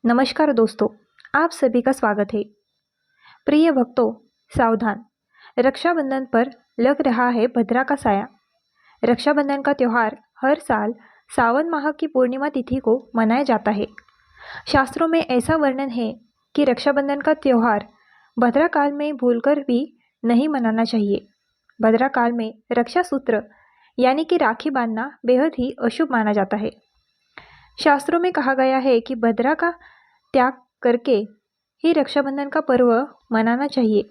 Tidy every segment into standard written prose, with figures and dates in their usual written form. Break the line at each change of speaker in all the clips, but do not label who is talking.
नमस्कार दोस्तों, आप सभी का स्वागत है। प्रिय भक्तों, सावधान, रक्षाबंधन पर लग रहा है भद्रा का साया। रक्षाबंधन का त्यौहार हर साल सावन माह की पूर्णिमा तिथि को मनाया जाता है। शास्त्रों में ऐसा वर्णन है कि रक्षाबंधन का त्यौहार भद्रा काल में भूलकर भी नहीं मनाना चाहिए। भद्रा काल में रक्षा सूत्र यानी कि राखी बांधना बेहद ही अशुभ माना जाता है। शास्त्रों में कहा गया है कि भद्रा का त्याग करके ही रक्षाबंधन का पर्व मनाना चाहिए।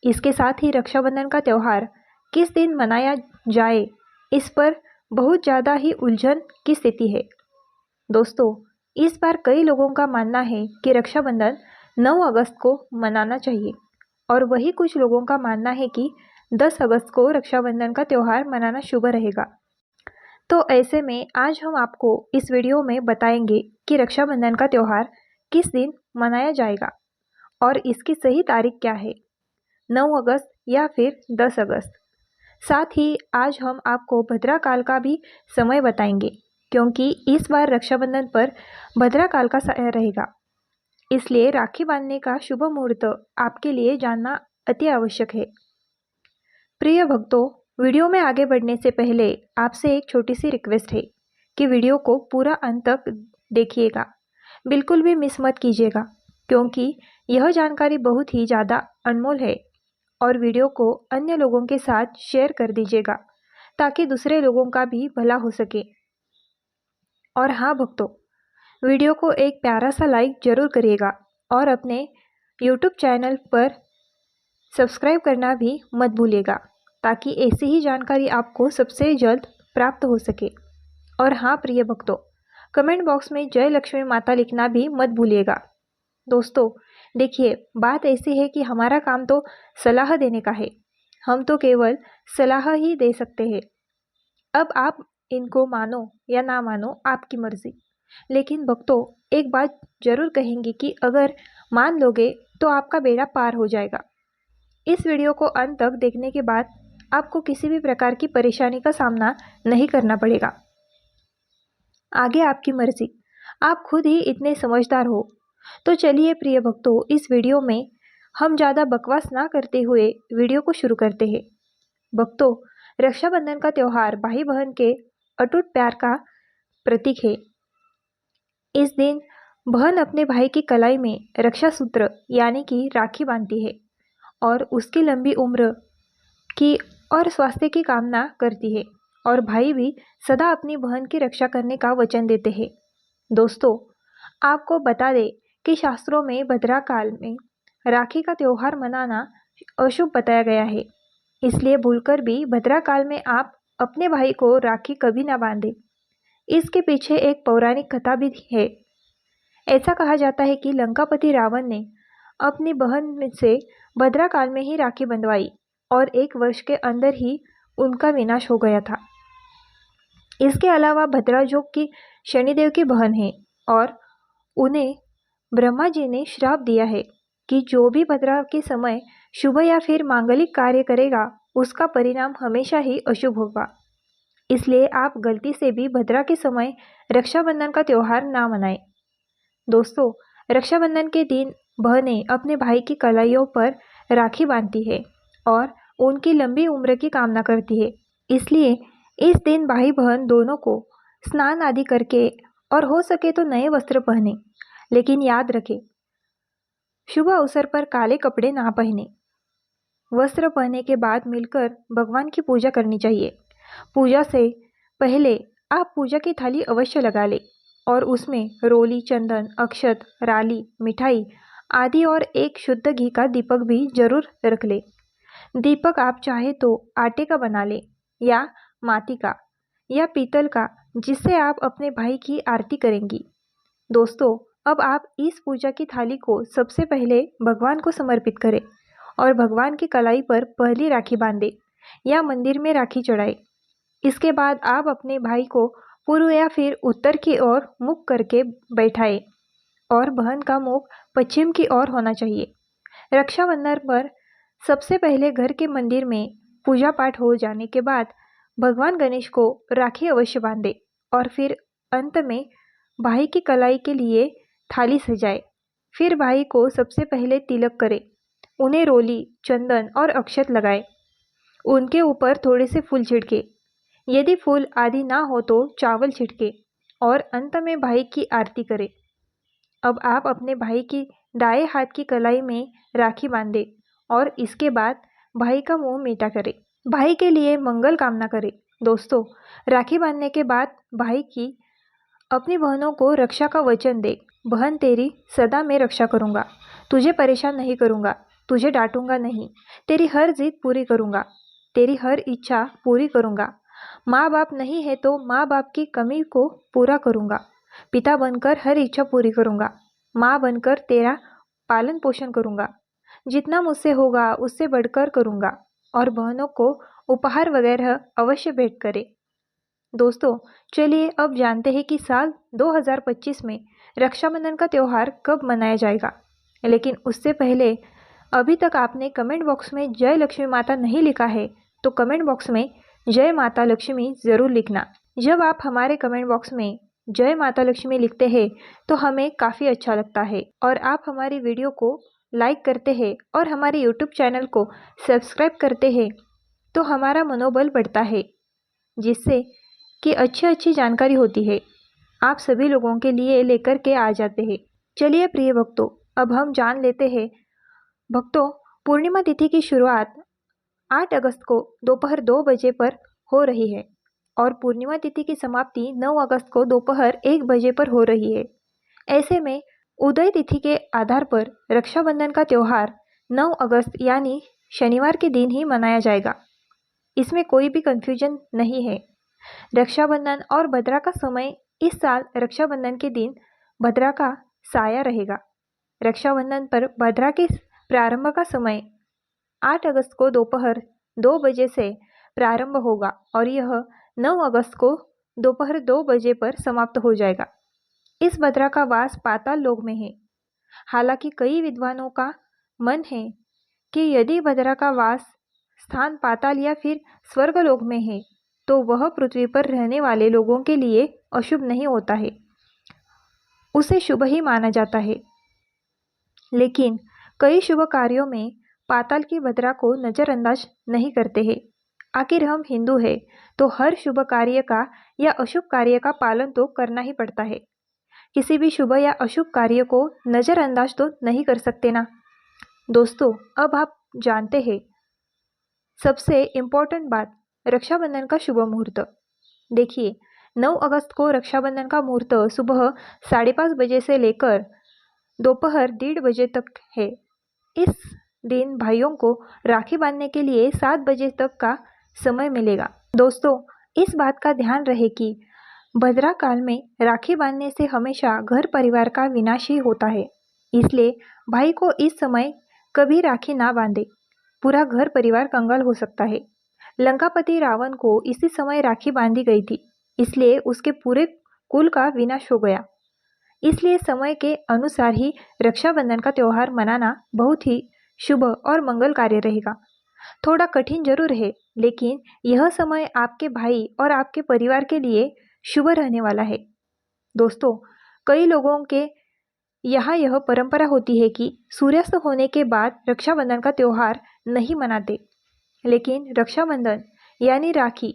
इसके साथ ही रक्षाबंधन का त्यौहार किस दिन मनाया जाए, इस पर बहुत ज़्यादा ही उलझन की स्थिति है। दोस्तों, इस बार कई लोगों का मानना है कि रक्षाबंधन 9 अगस्त को मनाना चाहिए और वही कुछ लोगों का मानना है कि 10 अगस्त को रक्षाबंधन का त्यौहार मनाना शुभ रहेगा। तो ऐसे में आज हम आपको इस वीडियो में बताएंगे कि रक्षाबंधन का त्यौहार किस दिन मनाया जाएगा और इसकी सही तारीख क्या है, 9 अगस्त या फिर 10 अगस्त। साथ ही आज हम आपको भद्रा काल का भी समय बताएंगे, क्योंकि इस बार रक्षाबंधन पर भद्रा काल का समय रहेगा। इसलिए राखी बांधने का शुभ मुहूर्त आपके लिए जानना अति आवश्यक है। प्रिय भक्तों, वीडियो में आगे बढ़ने से पहले आपसे एक छोटी सी रिक्वेस्ट है कि वीडियो को पूरा अंत तक देखिएगा, बिल्कुल भी मिस मत कीजिएगा, क्योंकि यह जानकारी बहुत ही ज़्यादा अनमोल है। और वीडियो को अन्य लोगों के साथ शेयर कर दीजिएगा ताकि दूसरे लोगों का भी भला हो सके। और हाँ भक्तों, वीडियो को एक प्यारा सा लाइक ज़रूर करिएगा और अपने YouTube चैनल पर सब्सक्राइब करना भी मत भूलिएगा, ताकि ऐसी ही जानकारी आपको सबसे जल्द प्राप्त हो सके। और हाँ प्रिय भक्तों, कमेंट बॉक्स में जय लक्ष्मी माता लिखना भी मत भूलिएगा। दोस्तों देखिए, बात ऐसी है कि हमारा काम तो सलाह देने का है, हम तो केवल सलाह ही दे सकते हैं। अब आप इनको मानो या ना मानो, आपकी मर्जी। लेकिन भक्तों, एक बात जरूर कहेंगे कि अगर मान लोगे तो आपका बेड़ा पार हो जाएगा। इस वीडियो को अंत तक देखने के बाद आपको किसी भी प्रकार की परेशानी का सामना नहीं करना पड़ेगा। आगे आपकी मर्जी, आप खुद ही इतने समझदार हो। तो चलिए प्रिय भक्तों, इस वीडियो में हम ज़्यादा बकवास ना करते हुए वीडियो को शुरू करते हैं। भक्तों, रक्षाबंधन का त्यौहार भाई बहन के अटूट प्यार का प्रतीक है। इस दिन बहन अपने भाई की कलाई में रक्षा सूत्र यानी कि राखी बांधती है और उसकी लंबी उम्र की और स्वास्थ्य की कामना करती है, और भाई भी सदा अपनी बहन की रक्षा करने का वचन देते हैं। दोस्तों, आपको बता दें कि शास्त्रों में भद्रा काल में राखी का त्यौहार मनाना अशुभ बताया गया है। इसलिए भूलकर भी भद्रा काल में आप अपने भाई को राखी कभी ना बांधें। इसके पीछे एक पौराणिक कथा भी है। ऐसा कहा जाता है कि लंकापति रावण ने अपनी बहन से भद्रा काल में ही राखी बंधवाई और 1 वर्ष के अंदर ही उनका विनाश हो गया था। इसके अलावा भद्रा जो कि शनिदेव की बहन है और उन्हें ब्रह्मा जी ने श्राप दिया है कि जो भी भद्रा के समय शुभ या फिर मांगलिक कार्य करेगा, उसका परिणाम हमेशा ही अशुभ होगा। इसलिए आप गलती से भी भद्रा के समय रक्षाबंधन का त्यौहार ना मनाएं। दोस्तों, रक्षाबंधन के दिन बहनें अपने भाई की कलाइयों पर राखी बांधती है और उनकी लंबी उम्र की कामना करती है। इसलिए इस दिन भाई बहन दोनों को स्नान आदि करके और हो सके तो नए वस्त्र पहने, लेकिन याद रखें, शुभ अवसर पर काले कपड़े ना पहने। वस्त्र पहनने के बाद मिलकर भगवान की पूजा करनी चाहिए। पूजा से पहले आप पूजा की थाली अवश्य लगा लें और उसमें रोली, चंदन, अक्षत, राली, मिठाई आदि और एक शुद्ध घी का दीपक भी जरूर रख लें। दीपक आप चाहे तो आटे का बना लें या माटी का या पीतल का, जिससे आप अपने भाई की आरती करेंगी। दोस्तों, अब आप इस पूजा की थाली को सबसे पहले भगवान को समर्पित करें और भगवान की कलाई पर पहली राखी बांधें या मंदिर में राखी चढ़ाएं। इसके बाद आप अपने भाई को पूर्व या फिर उत्तर की ओर मुख करके बैठाएं और बहन का मुख पश्चिम की ओर होना चाहिए। रक्षाबंधन पर सबसे पहले घर के मंदिर में पूजा पाठ हो जाने के बाद भगवान गणेश को राखी अवश्य बांधें और फिर अंत में भाई की कलाई के लिए थाली सजाए। फिर भाई को सबसे पहले तिलक करे, उन्हें रोली, चंदन और अक्षत लगाए। उनके ऊपर थोड़े से फूल छिड़के, यदि फूल आदि ना हो तो चावल छिड़के और अंत में भाई की आरती करे। अब आप अपने भाई की दाएं हाथ की कलाई में राखी बांधे और इसके बाद भाई का मुंह मीठा करे, भाई के लिए मंगल कामना करे। दोस्तों, राखी बांधने के बाद भाई की अपनी बहनों को रक्षा का वचन दे। बहन, तेरी सदा मैं रक्षा करूँगा, तुझे परेशान नहीं करूँगा, तुझे डांटूंगा नहीं, तेरी हर जिद पूरी करूँगा, तेरी हर इच्छा पूरी करूँगा। माँ बाप नहीं है तो माँ बाप की कमी को पूरा करूँगा, पिता बनकर हर इच्छा पूरी करूँगा, माँ बनकर तेरा पालन पोषण करूँगा, जितना मुझसे होगा उससे बढ़कर करूँगा और बहनों को उपहार वगैरह अवश्य भेंट करें। दोस्तों, चलिए अब जानते हैं कि साल 2025 में रक्षाबंधन का त्यौहार कब मनाया जाएगा। लेकिन उससे पहले अभी तक आपने कमेंट बॉक्स में जय लक्ष्मी माता नहीं लिखा है तो कमेंट बॉक्स में जय माता लक्ष्मी ज़रूर लिखना। जब आप हमारे कमेंट बॉक्स में जय माता लक्ष्मी लिखते हैं तो हमें काफ़ी अच्छा लगता है और आप हमारी वीडियो को लाइक करते हैं और हमारे यूट्यूब चैनल को सब्सक्राइब करते हैं तो हमारा मनोबल बढ़ता है, जिससे कि अच्छी जानकारी होती है आप सभी लोगों के लिए लेकर के आ जाते हैं। चलिए प्रिय भक्तों, अब हम जान लेते हैं। भक्तों, पूर्णिमा तिथि की शुरुआत 8 अगस्त को दोपहर 2 बजे पर हो रही है और पूर्णिमा तिथि की समाप्ति 9 अगस्त को दोपहर 1 बजे पर हो रही है। ऐसे में उदय तिथि के आधार पर रक्षाबंधन का त्यौहार 9 अगस्त यानी शनिवार के दिन ही मनाया जाएगा। इसमें कोई भी कंफ्यूजन नहीं है। रक्षाबंधन और भद्रा का समय इस साल रक्षाबंधन के दिन भद्रा का साया रहेगा। रक्षाबंधन पर भद्रा के प्रारंभ का समय 8 अगस्त को दोपहर 2 बजे से प्रारंभ होगा और यह 9 अगस्त को दोपहर 2 बजे पर समाप्त हो जाएगा। इस भद्रा का वास पाताल लोक में है। हालांकि कई विद्वानों का मन है कि यदि भद्रा का वास स्थान पाताल या फिर स्वर्गलोक में है तो वह पृथ्वी पर रहने वाले लोगों के लिए अशुभ नहीं होता है, उसे शुभ ही माना जाता है। लेकिन कई शुभ कार्यों में पाताल की भद्रा को नज़रअंदाज नहीं करते हैं। आखिर हम हिंदू हैं तो हर शुभ कार्य का या अशुभ कार्य का पालन तो करना ही पड़ता है। किसी भी शुभ या अशुभ कार्य को नज़रअंदाज तो नहीं कर सकते ना। दोस्तों, अब आप जानते हैं सबसे इम्पोर्टेंट बात, रक्षाबंधन का शुभ मुहूर्त। देखिए, 9 अगस्त को रक्षाबंधन का मुहूर्त सुबह 5:30 बजे से लेकर दोपहर 1:30 बजे तक है। इस दिन भाइयों को राखी बांधने के लिए 7 बजे तक का समय मिलेगा। दोस्तों, इस बात का ध्यान रहे कि भद्रा काल में राखी बांधने से हमेशा घर परिवार का विनाश ही होता है, इसलिए भाई को इस समय कभी राखी ना बांधे, पूरा घर परिवार कंगाल हो सकता है। लंकापति रावण को इसी समय राखी बांधी गई थी, इसलिए उसके पूरे कुल का विनाश हो गया। इसलिए समय के अनुसार ही रक्षाबंधन का त्यौहार मनाना बहुत ही शुभ और मंगल कार्य रहेगा। थोड़ा कठिन जरूर है, लेकिन यह समय आपके भाई और आपके परिवार के लिए शुभ रहने वाला है। दोस्तों, कई लोगों के यहाँ यह परंपरा होती है कि सूर्यास्त होने के बाद रक्षाबंधन का त्यौहार नहीं मनाते, लेकिन रक्षाबंधन यानी राखी,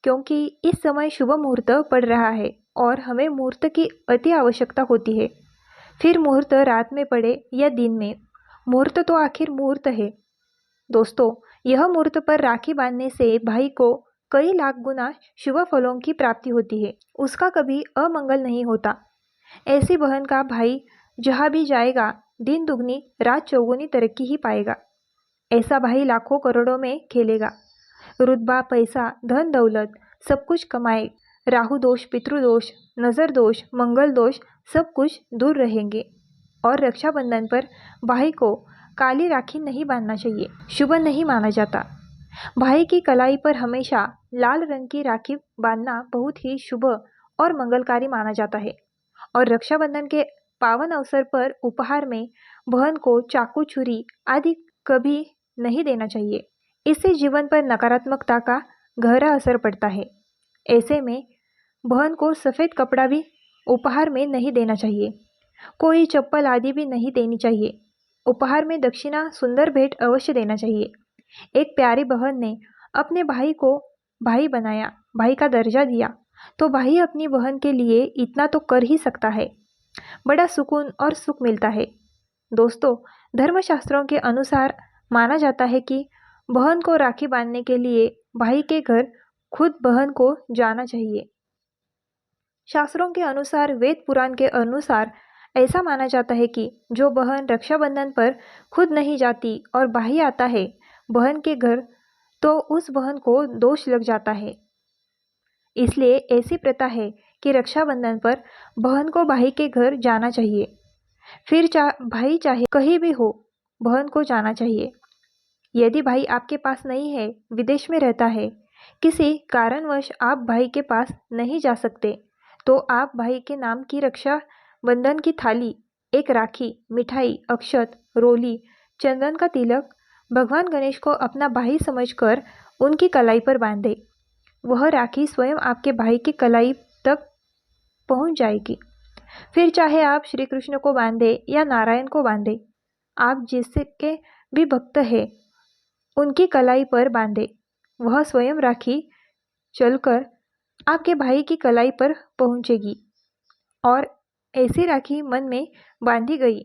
क्योंकि इस समय शुभ मुहूर्त पड़ रहा है और हमें मुहूर्त की अति आवश्यकता होती है। फिर मुहूर्त रात में पड़े या दिन में, मुहूर्त तो आखिर मुहूर्त है। दोस्तों, यह मुहूर्त पर राखी बांधने से भाई को कई लाख गुना शुभ फलों की प्राप्ति होती है, उसका कभी अमंगल नहीं होता। ऐसी बहन का भाई जहाँ भी जाएगा दिन दुगनी रात चौगुनी तरक्की ही पाएगा। ऐसा भाई लाखों करोड़ों में खेलेगा, रुतबा, पैसा, धन दौलत सब कुछ कमाए, राहु दोष, पितृदोष, नज़र दोष, मंगल दोष सब कुछ दूर रहेंगे। और रक्षाबंधन पर भाई को काली राखी नहीं बांधना चाहिए, शुभ नहीं माना जाता। भाई की कलाई पर हमेशा लाल रंग की राखी बांधना बहुत ही शुभ और मंगलकारी माना जाता है। और रक्षाबंधन के पावन अवसर पर उपहार में बहन को चाकू, छुरी आदि कभी नहीं देना चाहिए, इससे जीवन पर नकारात्मकता का गहरा असर पड़ता है। ऐसे में बहन को सफ़ेद कपड़ा भी उपहार में नहीं देना चाहिए। कोई चप्पल आदि भी नहीं देनी चाहिए। उपहार में दक्षिणा सुंदर भेंट अवश्य देना चाहिए। एक प्यारी बहन ने अपने भाई को भाई बनाया, भाई का दर्जा दिया, तो भाई अपनी बहन के लिए इतना तो कर ही सकता है। बड़ा सुकून और सुख मिलता है। दोस्तों, धर्मशास्त्रों के अनुसार माना जाता है कि बहन को राखी बांधने के लिए भाई के घर खुद बहन को जाना चाहिए। शास्त्रों के अनुसार, वेद पुराण के अनुसार ऐसा माना जाता है कि जो बहन रक्षाबंधन पर खुद नहीं जाती और भाई आता है बहन के घर, तो उस बहन को दोष लग जाता है। इसलिए ऐसी प्रथा है कि रक्षाबंधन पर बहन को भाई के घर जाना चाहिए। फिर भाई चाहे कहीं भी हो, बहन को जाना चाहिए। यदि भाई आपके पास नहीं है, विदेश में रहता है, किसी कारणवश आप भाई के पास नहीं जा सकते, तो आप भाई के नाम की रक्षा बंधन की थाली, एक राखी, मिठाई, अक्षत, रोली, चंदन का तिलक भगवान गणेश को अपना भाई समझकर उनकी कलाई पर बांधे। वह राखी स्वयं आपके भाई की कलाई तक पहुंच जाएगी। फिर चाहे आप श्री कृष्ण को बांधे या नारायण को बांधे, आप जिसके भी भक्त हैं उनकी कलाई पर बांधे। वह स्वयं राखी चलकर आपके भाई की कलाई पर पहुंचेगी और ऐसी राखी मन में बांधी गई,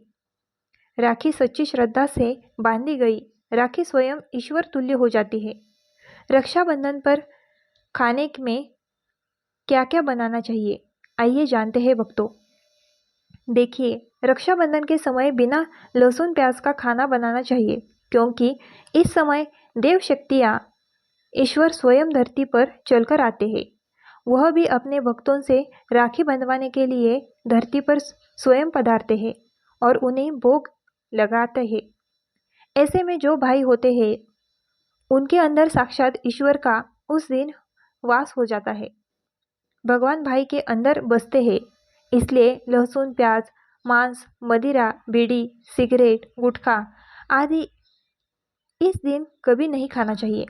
राखी सच्ची श्रद्धा से बांधी गई राखी स्वयं ईश्वर तुल्य हो जाती है। रक्षाबंधन पर खाने में क्या क्या बनाना चाहिए, आइए जानते हैं भक्तों। देखिए, रक्षाबंधन के समय बिना लहसुन प्याज का खाना बनाना चाहिए, क्योंकि इस समय देव शक्तियाँ ईश्वर स्वयं धरती पर चलकर आते हैं। वह भी अपने भक्तों से राखी बंधवाने के लिए धरती पर स्वयं पधारते हैं और उन्हें भोग लगाते हैं। ऐसे में जो भाई होते हैं उनके अंदर साक्षात ईश्वर का उस दिन वास हो जाता है। भगवान भाई के अंदर बसते हैं, इसलिए लहसुन प्याज, मांस, मदिरा, बीड़ी, सिगरेट, गुटखा आदि इस दिन कभी नहीं खाना चाहिए,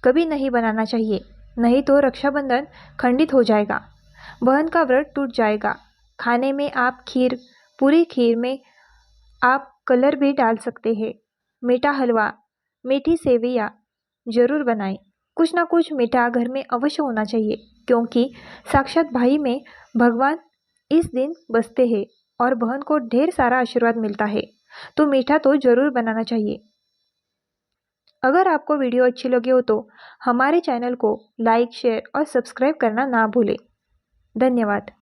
कभी नहीं बनाना चाहिए, नहीं तो रक्षाबंधन खंडित हो जाएगा, बहन का व्रत टूट जाएगा। खाने में आप खीर, पूरी खीर में आप कलर भी डाल सकते हैं। मीठा हलवा, मीठी सेवइयाँ जरूर बनाएं। कुछ ना कुछ मीठा घर में अवश्य होना चाहिए, क्योंकि साक्षात भाई में भगवान इस दिन बसते हैं और बहन को ढेर सारा आशीर्वाद मिलता है, तो मीठा तो जरूर बनाना चाहिए। अगर आपको वीडियो अच्छी लगी हो तो हमारे चैनल को लाइक, शेयर और सब्सक्राइब करना ना भूलें। धन्यवाद।